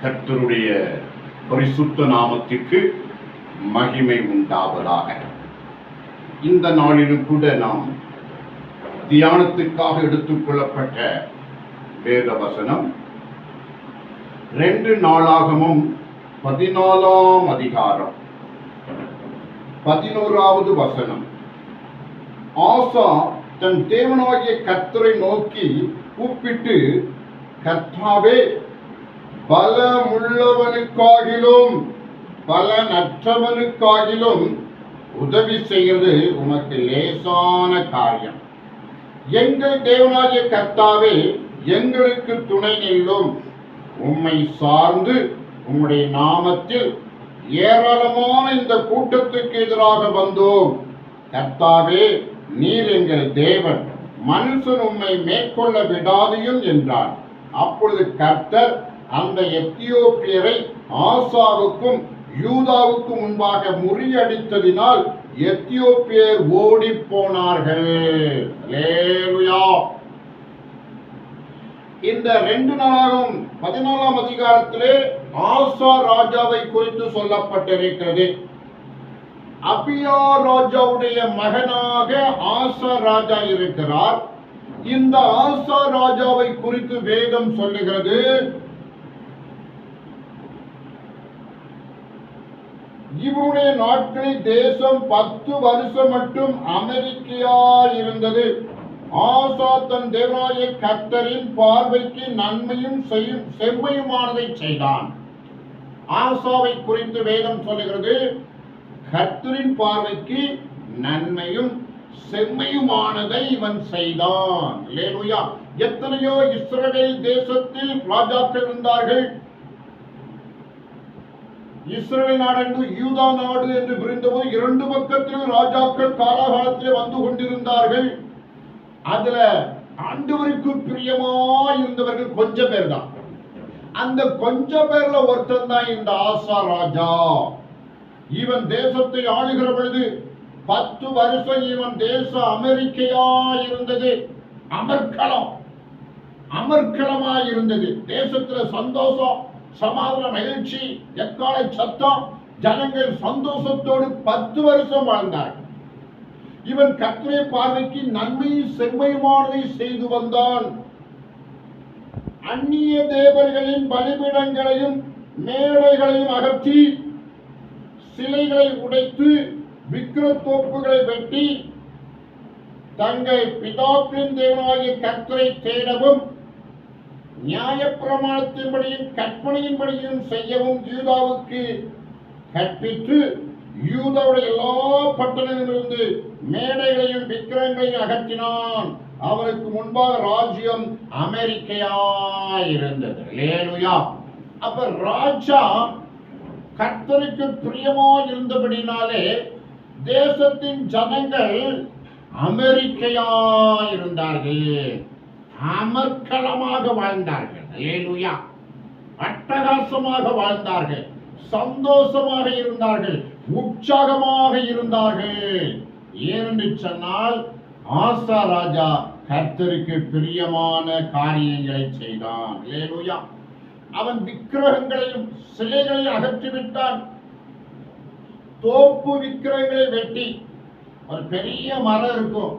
கர்த்தருடைய பரிசுத்த நாமத்திற்கு மகிமை உண்டாவதாக. இந்த நாளிலும் கூட நாம் தியானத்துக்காக எடுத்துக்கொள்ளப்பட்ட வேத வசனம் 2 நாளாகமம் 14ஆம் அதிகாரம் 11வது வசனம். ஆசா தன் தேவனாகிய கர்த்தரை நோக்கி கூப்பிட்டு, கர்த்தாவே, பலமுள்ளவனுக்காகிலும் பலனற்றவனுக்காகிலும் உதவி செய்வது உமக்கு லேசான காரியம். எங்கள் தேவனாகிய கர்த்தாவே, எங்களுக்கு துணை நில்லும். உம்மை சார்ந்து உம்முடைய நாமத்தில் ஏராளமான இந்த கூட்டத்துக்கு எதிராக வந்தோம். கர்த்தாவே, நீர் எங்கள் தேவன், மனுஷன் உம்மை மேற்கொள்ள விடாதையும் என்றார். அப்பொழுது கர்த்தர் அந்த எத்தியோப்பியரை ஆசாவுக்கும் யூதாவுக்கும் முன்பாக முறியடித்ததினால் எத்தியோப்பியர் ஓடி போனார்கள். அல்லேலூயா. இந்த 2 நாளாகும் 14ஆம் அதிகாரத்திலே ஆசா ராஜாவை குறித்து சொல்லப்பட்டிருக்கிறது. அபியா ராஜாவுடைய மகனாக ஆசா ராஜா இருக்கிறார். இந்த ஆசா ராஜாவை குறித்து வேதம் சொல்லுகிறது, இவருடைய நாட்களில் தேசம் 10 வருஷம் மட்டும் அமெரிக்கையா இருந்தது. ஆசா தன் தேவனாகிய கர்த்தரின் பார்வைக்கு நன்மையும் செம்மையுமானதை செய்தான். ஆசாவை குறித்து வேதம் சொல்லுகிறது, கர்த்தரின் பார்வைக்கு நன்மையும் செம்மையுமானதை இவன் செய்தான். அல்லேலூயா. எத்தனையோ இஸ்ரவேல் தேசத்தில் ராஜாக்கள் இருந்தார்கள். இஸ்ரவேல் நாடு என்று யூதா நாடு என்று பிரிந்தபோது 2 பக்கத்திலும் ராஜாக்கள் காலாகாலத்தில் வந்து கொண்டிருந்தார்கள். அதுல ஆண்டவருக்கு பிரியமா இருந்தவர்கள் கொஞ்சம் பேர் தான். அந்த கொஞ்சம் பேர்ல ஒருத்தன் தான் இந்த ஆசா ராஜா. இவன் தேசத்தை ஆளுகிற பொழுது 10 வருஷம் இவன் தேசம் அமெரிக்கையா இருந்தது. அமர்க்களமா இருந்தது. தேசத்துல சந்தோஷம், சமாதான, மகிழ்ச்சி, எக்கால சத்தம், ஜனங்கள் சந்தோஷத்தோடு 10 வருஷம் வாழ்ந்தார்கள். இவன் கர்த்தருடைய பார்வைக்கு நன்மையும் செம்மையுமானதை செய்து வந்தான். அந்நிய தேவர்களின் பலிபீடங்களையும் மேடைகளையும் அகற்றி, சிலைகளை உடைத்து, விக்கிரத்தோப்புகளை வெட்டி, தங்கள் பிதாக்களின் தேவனாகிய கர்த்தரை தேடவும் நியாயப்பிரமாணத்தின்படியும் கற்பனையின்படியும் செய்யவும் யூதாவுக்கு கற்பித்து, யூதாவுடைய எல்லா பட்டணங்களிலிருந்து மேடைகளையும் விக்கிரங்களையும் அகற்றினான். அவருக்கு முன்பாக ராஜ்யம் அமெரிக்கையாயிருந்தது. அல்லேலூயா. அப்ப ராஜா கர்த்தருக்கு பிரியமா இருந்தபடினாலே தேசத்தின் ஜனங்கள் அமெரிக்கையாயிருந்தார்கள். அமர்க்களமாக வாழ்ந்தார்கள். அல்லேலூயா. அட்டகாசமாக வாழ்ந்தார்கள். சந்தோஷமாக இருந்தார்கள். உற்சாகமாக இருந்தார்கள். ஏனென்று சொன்னால் ஆசா ராஜா கர்த்தருக்கு பிரியமான காரியங்களை செய்தான். அல்லேலூயா. அவன் விக்கிரகங்களையும் சிலைகளையும் அகற்றிவிட்டான். தோப்பு விக்கிரகங்களை வெட்டி, ஒரு பெரிய மரம் இருக்கும்,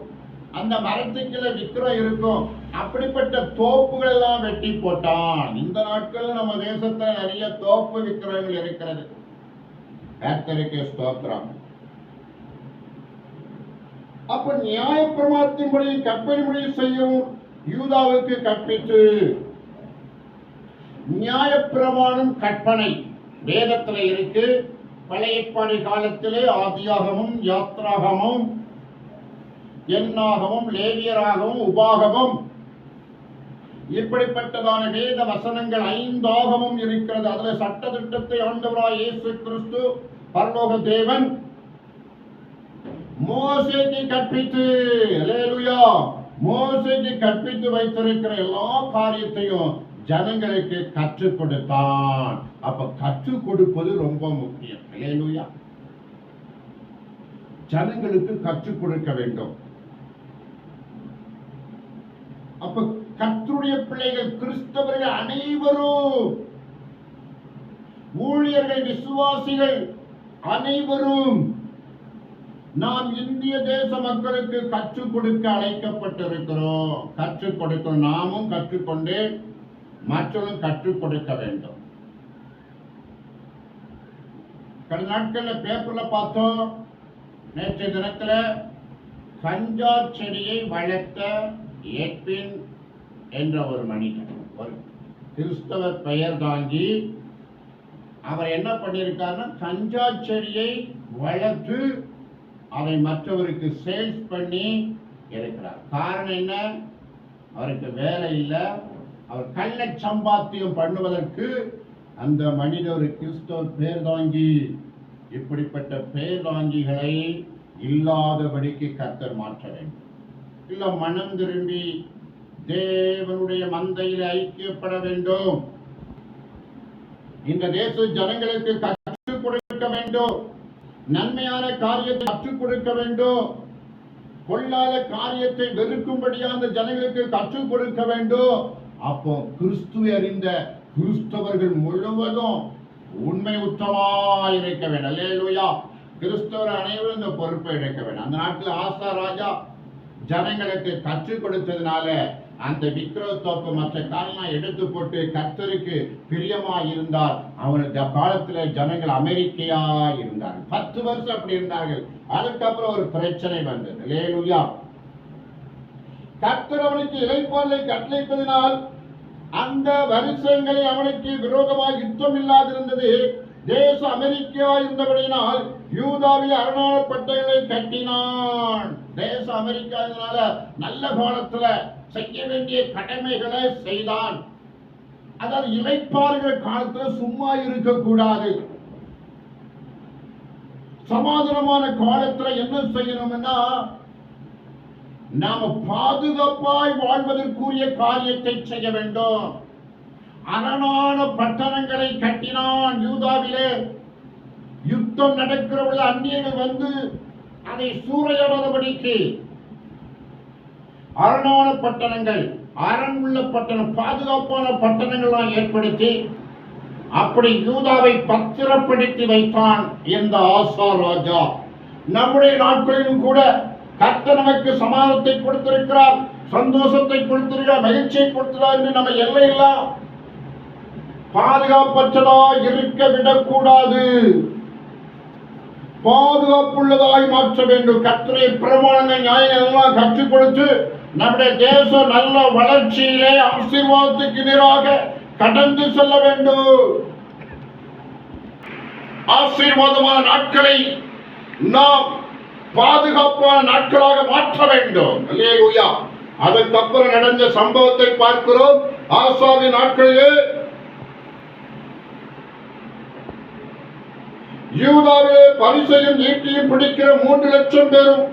அந்த மரத்துக்குள்ள விக்கிரம் இருக்கும், அப்படிப்பட்ட தோப்புகள் எல்லாம் வெட்டி போட்டான். இந்த நாட்கள் நம்ம தேசத்துல நிறைய தோப்பு விக்கிரகங்கள் இருக்கிறது. கர்த்தருக்கு ஸ்தோத்திரம். அப்ப நியாயப்பிரமாணத்தின்படி கற்பனைப்படி செய்யவும் யூதாவுக்கு கற்பித்து, நியாயப்பிரமாணம் கற்பனை வேதத்துல இருக்கு. பழைய ஏற்பாடு காலத்திலே ஆதியாகமும், யாத்ராகமும், எண்ணாகமும், லேவியராகவும், உபாகமும், இப்படிப்பட்டதான வேத வசனங்கள் 5 ஆகமும் இருக்கிறது. அதுல சட்ட திட்டத்தை ஆண்டவராய் இயேசு கிறிஸ்து பரலோக தேவன் மோசேக்கு கற்பித்து, அல்லேலூயா, மோசேக்கு கற்பித்து வைத்திருக்கிற எல்லா காரியத்தையும் ஜனங்களுக்கு கற்றுக் கொடுத்தான். அப்ப கற்றுக் கொடுப்பது ரொம்ப முக்கியம். அல்லேலூயா. ஜனங்களுக்கு கற்றுக் கொடுக்க வேண்டும். அப்ப கர்த்தருடைய பிள்ளைகள், கிறிஸ்தவர்கள் அனைவரும், ஊழியர்கள், விசுவாசிகள் அனைவரும் நாம் இந்திய தேச மக்களுக்கு கற்றுக் கொடுக்க அழைக்கப்பட்டிருக்கிறோம். கற்றுக் கொடுக்கிறோம். நாமும் கற்றுக்கொண்டு மற்றவர்களும் கற்றுக் கொடுக்க வேண்டும். கடந்த நாட்கள்ல பேப்பர்ல பார்த்தோம், நேற்றைய தினத்துல கஞ்சா செடியை வளர்த்த எட்வின் என்ற ஒரு மனிதன், ஒரு கிறிஸ்தவ பெயர் தாங்கி, அவர் என்ன பண்ணியிருக்காருன்னா கஞ்சா செடியை வளர்த்து அதை மற்றவருக்கு சேல்ஸ் பண்ணி இருக்கிறார். காரணம் என்ன? அவருக்கு வேலை இல்லை. அவர் கள்ள சம்பாத்தியம் பண்ணுவதற்கு அந்த மனிதர் ஒரு கிறிஸ்தவ பேர் தாங்கி, இப்படிப்பட்ட பேர் தாங்கிகளை இல்லாதபடிக்கு கர்த்தர் மாற்ற வேண்டும். இல்ல மனம் திரும்பி தேவனுடைய மந்தையில் ஐக்கியப்பட வேண்டும். இந்த தேச ஜனங்களுக்கு கற்றுக் கொடுக்க வேண்டும். நன்மையான காரியத்தை கற்றுக் கொடுக்க வேண்டும். கொள்ளாத காரியத்தை வெறுக்கும்படியா அந்த ஜனங்களுக்கு கற்றுக் கொடுக்க வேண்டும். அப்போ கிறிஸ்துவை அறிந்த கிறிஸ்தவர்கள் முழுவதும் உண்மை உத்தமாய் இருக்க வேண்டும். அல்லேலூயா. கிறிஸ்தவர் அனைவரும் இந்த பொறுப்பை எடுக்க வேண்டும். அந்த நாட்டில் ஆசா ராஜா ஜனங்களுக்கு கற்றுக் கொடுத்ததுனால அந்த விக்கிரகத்தோப்பு மற்ற காரணம் எடுத்து போட்டு கர்த்தருக்கு பிரியமா இருந்தார். அவனுடைய காலத்துல ஜனங்கள் அமெரிக்கையா இருந்தார்கள். 10 வருஷம் அப்படி இருந்தார்கள். அதுக்கப்புறம் ஒரு பிரச்சனை வந்தது. அல்லேலூயா. கர்த்தர் அவனுக்கு இளைப்பாறலை கட்டளையிட்டதினால் அந்த வருஷங்களில் அவனுக்கு விரோதமாக யுத்தம் இல்லாதிருந்தது. தேசம் அமெரிக்கா இருந்தபடியினால் யூதாவில் அரணான பட்டைகளை கட்டினான். தேசம் அமெரிக்கா இருந்தனால நல்ல காலத்துல செய்ய வேண்டிய கடமைகளை செய்தான். அதாவது இளைப்பாறுகிற காலத்துல சும்மா இருக்கக்கூடாது. சமாதானமான காலத்துல என்ன செய்யணும்னா நாம பாதுகாப்பாய் வாழ்வதற்குரிய காரியத்தை செய்ய வேண்டும். அரணான பட்டணங்களை கட்டினான். யூதாவிலே யுத்தம் நடக்கிற பொழுது அந்நியர்கள் வந்து அதை சூறையாடாதபடிக்கு அரணான பட்டணங்கள், அரண் உள்ள பட்டணம், பாதுகாப்பான பட்டணங்கள்லாம் ஏற்படுத்தி அப்படி யூதாவை பத்திரப்படுத்தி வைத்தான் இந்த ஆசா ராஜா. நம்முடைய நாட்களிலும் கூட கர்த்தர் நமக்கு சமாதானத்தை கொடுத்திருக்கிறார், சந்தோஷத்தை கொடுத்திருக்கிறார், மகிழ்ச்சியை கொடுத்திருக்கிறார் என்று நம்ம எல்லையெல்லாம் பாதுகாப்பற்றதா இருக்க விடக்கூடாது. பாதுகாப்புள்ளதாய் மாற்ற வேண்டும். கர்த்தருடைய பிரமாணங்கள், நியாயங்கள் எல்லாம் கற்றுக் கொடுத்து நம்முடைய தேசம் நல்ல வளர்ச்சியிலே ஆசீர்வாதத்துக்கு நேராக கடந்து செல்ல வேண்டும். ஆசீர்வாதமான நாட்களை நாம் பாதுகாப்பான நாட்களாக மாற்ற வேண்டும். அல்லேலூயா. அதுக்கப்புறம் நடந்த சம்பவத்தை பார்க்கிறோம். ஆசாவின் நாட்களிலே யூதாவிலே பரிசையும் ஈட்டியும் பிடிக்கிற 3 லட்சம் பேரும்,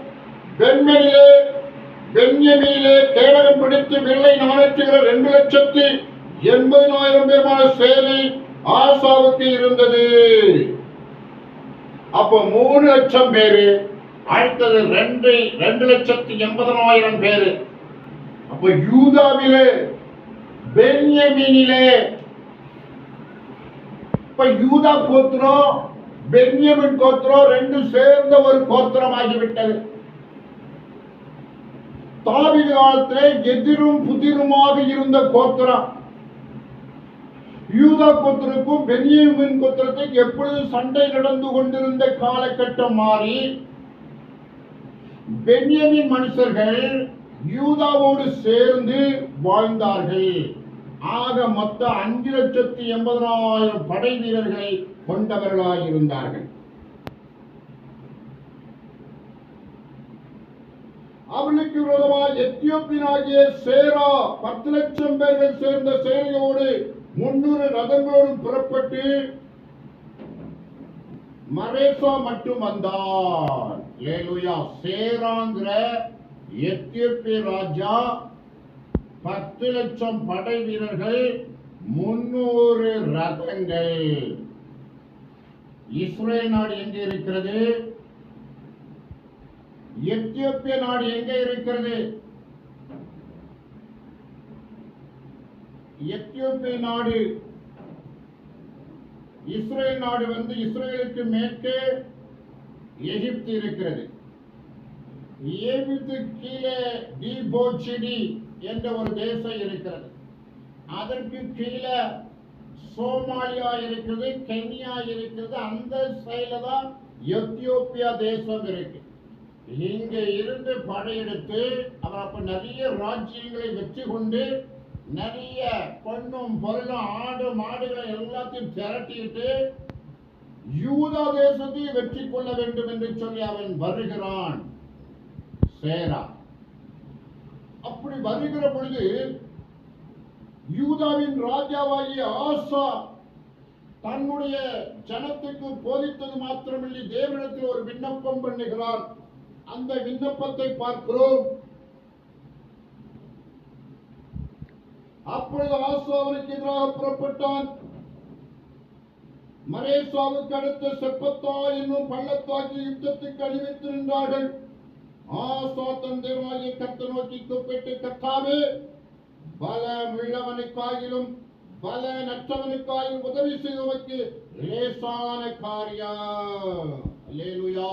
பென்யமீனிலே கேடகம் பிடித்து வில்லை நாணற்றுகிற 2,80,000 பேருமான சேனை ஆசாவுக்கு இருந்தது. அப்போ 3 லட்சம் பேரு, அடுத்தது 2,80,000 பேரு. அப்ப யூதாவிலே, பென்யமீனிலே, இப்ப யூதா கோத்திரம், பென்யமின் கோத்திரம் 2 சேர்ந்த ஒரு கோத்திரம் ஆகிவிட்டது. தாவீது காலத்திலே எதிரும் புதிருமாக இருந்த கோத்திரம். யூதா கோத்திரக்கும் பென்யமின் கோத்திரத்துக்கு எப்பொழுது சண்டை நடந்து கொண்டிருந்த காலகட்டம் மாறி பென்யமின் மனுஷர்கள் யூதாவோடு சேர்ந்து வாழ்ந்தார்கள். ஆக மொத்தம் 5,80,000 படை வீரர்களை கொண்டவர்களாய் இருந்தார்கள். அவர்களுக்கு விரோதமாக எத்தியோப்பியனாகிய சேரா 10 லட்சம் பேர்கள் சேர்ந்த சேனையோடு 300 ரதங்களோடு புறப்பட்டு மரேசா மட்டும் வந்தார். அல்லேலூயா. சேராங்கிற எத்தியோப்பிய ராஜா 10 லட்சம் படை வீரர்கள், 300 ரதங்கள். இஸ்ரேல் நாடு எங்கே இருக்கிறது? எத்தியோப்பிய நாடு எங்கே இருக்கிறது? எத்தியோப்பிய நாடு, இஸ்ரேல் நாடு இஸ்ரேலுக்கு மேற்கே எகிப்து இருக்கிறது. எகிப்து கீழே தீபோச்சிடி என்ற ஒரு தேசம் இருக்கிறது. அதற்கு கீழே சோமாலியா இருக்கிறது, கென்யா இருக்கிறது. அந்த சைடுல தான் எத்தியோப்பியா தேசம் இருக்கு. இங்க இருந்து படையெடுத்து அவர் அப்ப நிறைய ராஜ்யங்களை வெற்றி கொண்டு நிறைய பொண்ணும் பொருளும் ஆடு மாடுகளை எல்லாத்தையும் திரட்டிட்டு யூதா தேசத்தை வெற்றி கொள்ள வேண்டும் என்று சொல்லி அவன் வருகிறான். சேரா அப்படி வருகிற பொழுது யூதாவின் ராஜாவாகிய ஆசா தன்னுடைய ஜனத்துக்கு போதித்தது மாத்திரமில்லை, தேவனிடத்தில் ஒரு விண்ணப்பம் பண்ணுகிறார். அந்த விண்ணப்பத்தை பார்க்கிறோம். அப்பொழுது ஆசா அவருக்கு எதிராக புறப்பட்டான். மரேசாவுக்கு அடுத்த செப்பத்தா என்னும் பள்ளத்தாக்கி யுத்தத்துக்கு அணிவித்து நின்றார்கள். ஆசா தன் தேவனாகிய கர்த்தரை நோக்கி கூப்பிட்டு, கர்த்தாவே, பலமுள்ளவனுக்காயிலும் பலனற்றவனுக்காயிலும் உதவி செய்வதற்கு லேசான காரியம். அல்லேலூயா.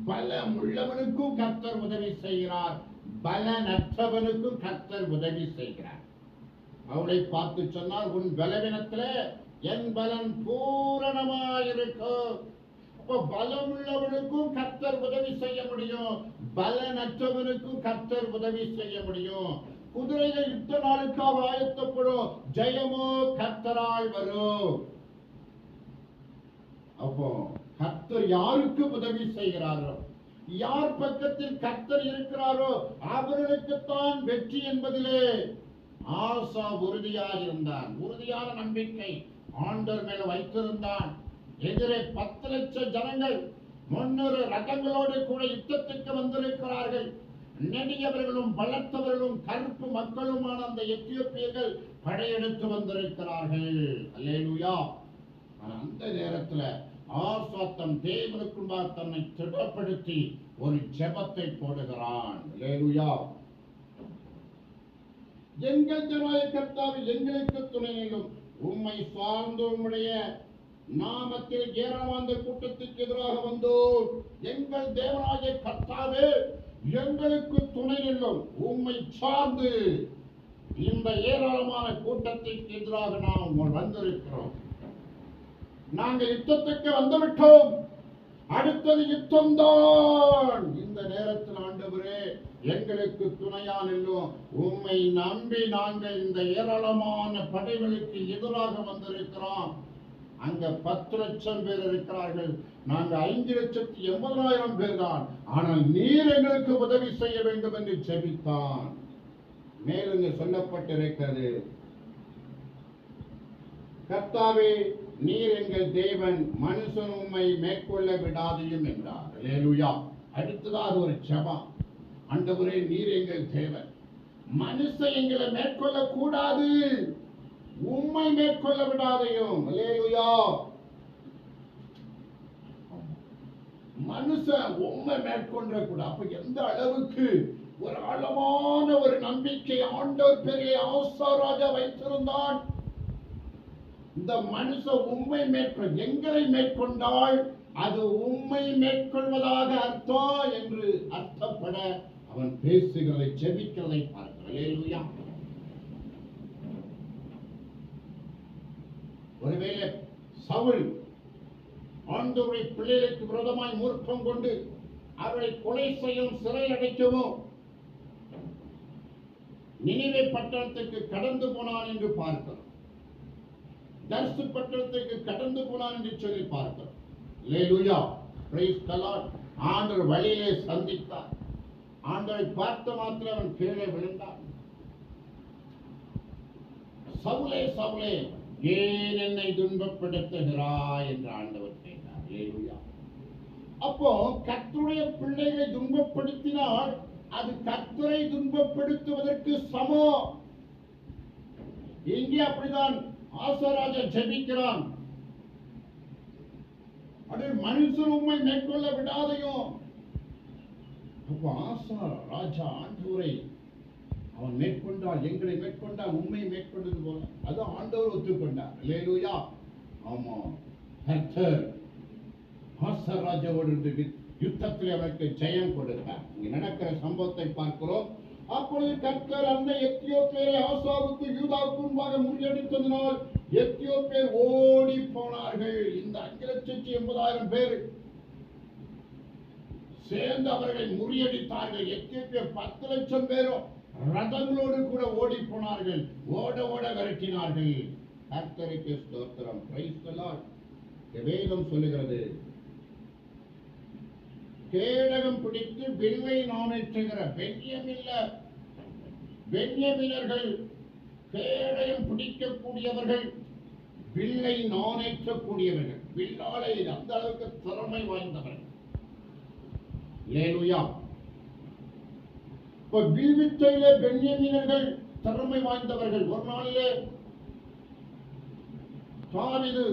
பலமுள்ளவனுக்கும் கர்த்தர் உதவி செய்கிறார், பலனற்றவனுக்கும் கர்த்தர் உதவி செய்கிறார். அவளை பார்த்து சொன்னார், உன் பலவீனத்திலே என் பலன் பூரணமாயிருக்கும். அப்ப பலமுள்ளவனுக்கும் கர்த்தர் உதவி செய்ய முடியும், பலனற்றவனுக்கும் கர்த்தர் உதவி செய்ய முடியும். குதிரைகள் யுத்த நாளுக்காக ஆயத்தப்படும், ஜெயமோ கர்த்தரால் வரும். அப்போ கர்த்தர் யாருக்கு உதவி செய்கிறாரோ, யார் பக்கத்தில் கர்த்தர் இருக்கிறாரோ அவர்களுக்குத்தான் வெற்றி என்பதிலே ஆசா உறுதியாக இருந்தான். உறுதியான நம்பிக்கை ஆண்டவர் மேல வைத்திருந்தான். எதிரே 10 லட்சம் ஜனங்கள் 300 ரதங்களோடு கூட யுத்தத்துக்கு வந்திருக்கிறார்கள். நெடியவர்களும் பலத்தவர்களும் கருப்பு மக்களுமான அந்த எத்தியோப்பியர்கள் படையெடுத்து வந்திருக்கிறார்கள். அல்லேலூயா. அந்த நேரத்துல ஆசா தன் தேவனுக்குள்ளாக தன்னை திடப்படுத்தி ஒரு ஜெபத்தை போடுகிறான். அல்லேலூயா. எங்கள் தேவனாகிய கர்த்தாவே, எங்களுக்கு துணையிலும் உம்மை சார்ந்து உம்முடைய நாமத்தில் ஏராளமான கூட்டத்துக்கு எதிராக வந்தோம். எங்கள் தேவனாகிய கர்த்தாவே, எங்களுக்கு துணை நில்லும், உம்மை சார்ந்து இந்த ஏராளமான கூட்டத்திற்கு எதிராக நாம் வந்திருக்கிறோம். நாங்கள் யுத்தத்துக்கு வந்துவிட்டோம், அடுத்தது யுத்தம்தான். இந்த நேரத்தில் ஆண்டவரே, எங்களுக்கு துணையா நில்லும். உம்மை நம்பி நாங்கள் இந்த ஏராளமான படைகளுக்கு எதிராக வந்திருக்கிறோம். அங்க 10 லட்சம் பேர் இருக்கிறார்கள், நாங்க 5,80,000 பேர் தான். ஆனால் நீர் எங்களுக்கு உதவி செய்ய வேண்டும் என்று ஜெபித்தான். மேலும் சொல்லப்பட்டிருக்கிறது, கர்த்தாவே, நீர் எங்கள் தேவன், மனுஷன் உம்மை மேற்கொள்ள விடாதையும் என்றார். அல்லேலூயா. அடுத்ததாக ஒரு ஜெபம். ஆண்டவரே, நீர் எங்கள் தேவன், மனுஷன் எங்களை மேற்கொள்ள கூடாது, உம்மை மேற்கொள்ள விடாதையும். அல்லேலூயா. மனுஷன் உம்மை மேற்கொள்ள கூடாது. அப்ப எந்த அளவுக்கு ஒரு ஆழமான ஒரு நம்பிக்கை ஆண்டவர் பேரிலே ஆசா ராஜா வைத்திருந்தான். இந்த மனுஷன் உம்மை எங்களை மேற்கொண்டால் அது உம்மை மேற்கொள்வதாக அர்த்தம் என்று அர்த்தப்பட அவன் பேசுகிறதை ஜெபிக்கிறதை பார்க்கிறேன். அல்லேலூயா. ஒருவேளை சவுல் ஆண்டவருடைய பிள்ளைகளுக்கு விரோதமாய் மூர்க்கம் கொண்டு அவரை கொலை செய்யவும் சிறை அடைக்கவும் நினிவே பட்டணத்துக்கு கடந்து போனான் என்று பார்க்கிறோம். தர்சு பட்டணத்துக்கு கடந்து போனான் என்று சொல்லி பார்க்கிறோம். அல்லேலூயா. Praise the lord. ஆண்டவர் வழியிலே சந்தித்தார். ஆண்டவரை பார்த்த மாத்திரம் அவன் கீழே விழுந்தான். சவுலே, சவுலே, ஏன் என்னை துன்பப்படுத்துகிறாய் என்று ஆண்டவர் கேட்டார். அல்லேலூயா. அப்போ கர்த்தருடைய பிள்ளைகளை துன்பப்படுத்தினால் அது கர்த்தரை துன்பப்படுத்துவதற்கு சமம். இங்கே அப்படிதான் ஆசராஜா ஜெபிக்கிறான். அது மனுஷன் உம்மை மேற்கொள்ள விடாதையும். அப்போ ஆசா ராஜா ஆண்டவரை அவன் மேற்கொண்டு ஏனென்றால் எங்களை மேற்கொண்டால் உண்மை மேற்கொண்டது போல அது ஆண்டவர் ஒத்துக்கொண்டார். அல்லேலூயா. ஆமா, கர்த்தர் ஆசராஜாவோடு இருந்து யுத்தத்தில் அவருக்கு ஜெயம் கொடுத்தார். இங்க நடக்கிற சம்பவத்தை பார்க்கிறோம். அப்பொழுது கர்த்தர் அந்த எத்தியோப்பியரை ஆசாவுக்கு யூதாவுக்கு முன்பாக முறியடித்ததினால் எத்தியோப்பியர் ஓடி போனார்கள். இந்த 5,80,000 பேர் சேர்ந்து அவர்களை முறியடித்தார்கள். எத்தியோப்பியர் 10 லட்சம் பேரும் ரதங்களோடு கூட ஓடி போனார்கள். ஓட ஓட விரட்டினார்கள். கர்த்தருக்கு ஸ்தோத்திரம். Price the Lord. வேதம் சொல்லுகிறது, கேடகம் பிடித்து வில்லை நாணேற்றுகிற பென்யமீனர்கள் கேடகம் பிடிக்கக்கூடியவர்கள், வில்லை நாணேற்றக்கூடியவர்கள், வில்லாலை அந்த அளவுக்கு திறமை வாய்ந்தவர்கள். அல்லேலூயா. இப்ப வில்வித்தையிலே பென்யமீனர்கள் திறமை வாய்ந்தவர்கள். ஒரு நாளிலே தாவீது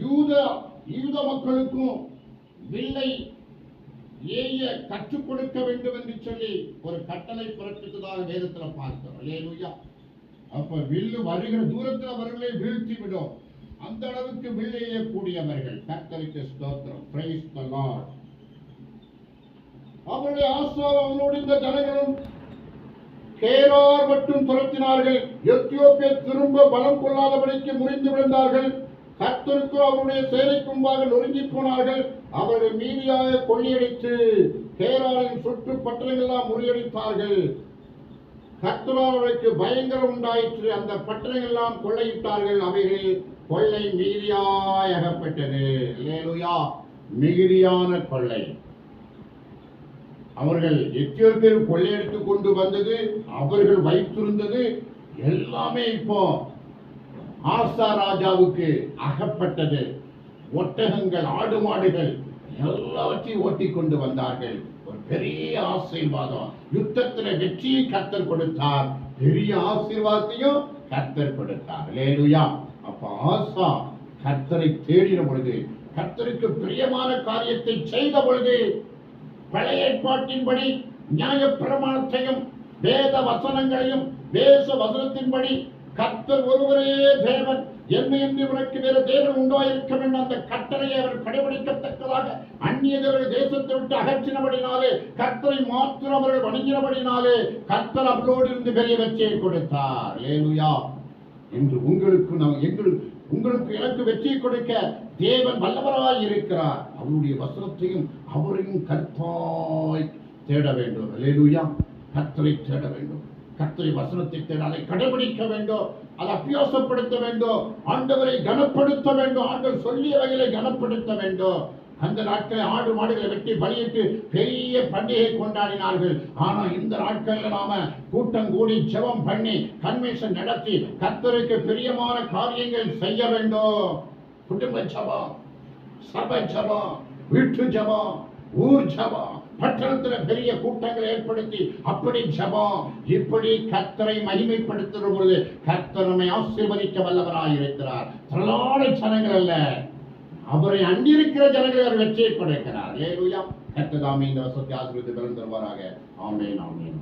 யூத மக்களுக்கும் வில்லை ஏய கற்றுக் கொடுக்க வேண்டும் என்று சொல்லி ஒரு கட்டளை பிறப்பித்ததாக வேதத்தில் பார்க்கிறோம். அல்லேலூயா. அப்ப வில்லு வருகிற தூரத்தில் அவர்களை வீழ்த்தி விடும். அந்த அளவுக்கு வில்லை எய்யக்கூடியவர்கள். கர்த்தருக்கு ஸ்தோத்திரம். Price the Lord. அவருடைய ஆசாவும் அவனோடு இந்த ஜனங்களும் கேரார் மட்டும் துரத்தினார்கள். எத்தியோப்பியர் திரும்ப பலம் கொள்ளாதபடிக்கு முறிந்து விழுந்தார்கள். கர்த்தருக்கு அவருடைய சேனைக்கு முன்பாக நொறுங்கி போனார்கள். அவர்கள் மீதியாக கொள்ளையடித்து கேராரின் சுற்று பட்டணங்களெல்லாம் முறியடித்தார்கள். கர்த்தரால் அவர்களுக்கு பயங்கரம் உண்டாயிற்று. அந்த பட்டணங்கள் எல்லாம் கொள்ளையிட்டார்கள். அவைகளில் கொள்ளை மீதியாய் அகப்பட்டது. அல்லேலூயா. மிகுதியான கொள்ளை. அவர்கள் எத்தியோப்பியர் கொள்ளையடித்துக் கொண்டு வந்தது, அவர்கள் வைத்திருந்தது எல்லாமே இப்போ ஆசா ராஜாவுக்கு அகப்பட்டது. ஒட்டகங்கள், ஆடு மாடுகள் எல்லாவற்றையும் ஓட்டி கொண்டு வந்தார்கள். ஒரு பெரிய ஆசீர்வாதம். யுத்தத்தில் வெற்றியை கர்த்தர் கொடுத்தார். பெரிய ஆசீர்வாதத்தையும் கர்த்தர் கொடுத்தார். அல்லேலூயா. அப்ப ஆசா கர்த்தரை தேடின பொழுது, கர்த்தருக்கு பிரியமான காரியத்தை செய்த பொழுது, பழைய ஏற்பாட்டின்படி நியாய பிரமாணத்தையும் வேத வசனங்களையும் வேத வசனத்தின்படி கர்த்தர் ஒருவரே தேவன், என்னை என்று உனக்கு வேறு தேவன் உண்டாயிருக்க வேண்டும் அந்த கட்டளையை அவர் கடைபிடிக்கத்தக்கதாக அந்நியர்கள் தேசத்தை விட்டு அகற்றினபடினாலே, கர்த்தரை மாத்திரம் அவர்கள் வணங்கினபடினாலே கர்த்தர் அவர்களோடு இருந்து பெரிய வெற்றியை கொடுத்தார். அல்லேலூயா. என்று உங்களுக்கு எனக்கு வெற்றியை கொடுக்க தேவன் வல்லவராய் இருக்கிறார். அவருடைய வசனத்தையும் அவரையும் கர்த்தாய் தேட வேண்டும். அல்லேலூயா. கர்த்தரை தேட வேண்டும். கர்த்தரை வசனத்தை தேட, அதை கடைபிடிக்க வேண்டும், அதை அபியாசப்படுத்த வேண்டும், ஆண்டவரை கனப்படுத்த வேண்டும், ஆண்டவர் சொல்லிய வகையில கனப்படுத்த வேண்டும். அந்த நாட்களில் ஆடு மாடுகளை வெட்டி பலியிட்டு பெரிய பண்டிகை கொண்டாடினார்கள். ஆனா இந்த நாட்களில் நாம கூட்டம் கூடி ஜெபம் பண்ணி கன்வென்ஷன் நடத்தி கர்த்தருக்கு பிரியமான காரியங்கள் செய்ய வேண்டும். குடும்ப ஜெபம், சபை ஜெபம், வீட்டு ஜெபம், ஊர் ஜெபம், பட்டணத்தில் பெரிய கூட்டங்களை ஏற்படுத்தி அப்படி ஜெபம், இப்படி கர்த்தரை மகிமைப்படுத்துகிற பொழுது கர்த்தர் நம்மை ஆசீர்வதிக்க வல்லவராய் இருக்கிறார். திரளான ஜனங்கள் அல்ல, அவரை அண்டிருக்கிற ஜனங்களை அவர் வெற்றியை கொடுக்கிறார். அல்லேலூயா. கர்த்தர் தாமே இந்த வசனத்தை ஆசீர்வதித்து தருவாராக. ஆமென், ஆமென்.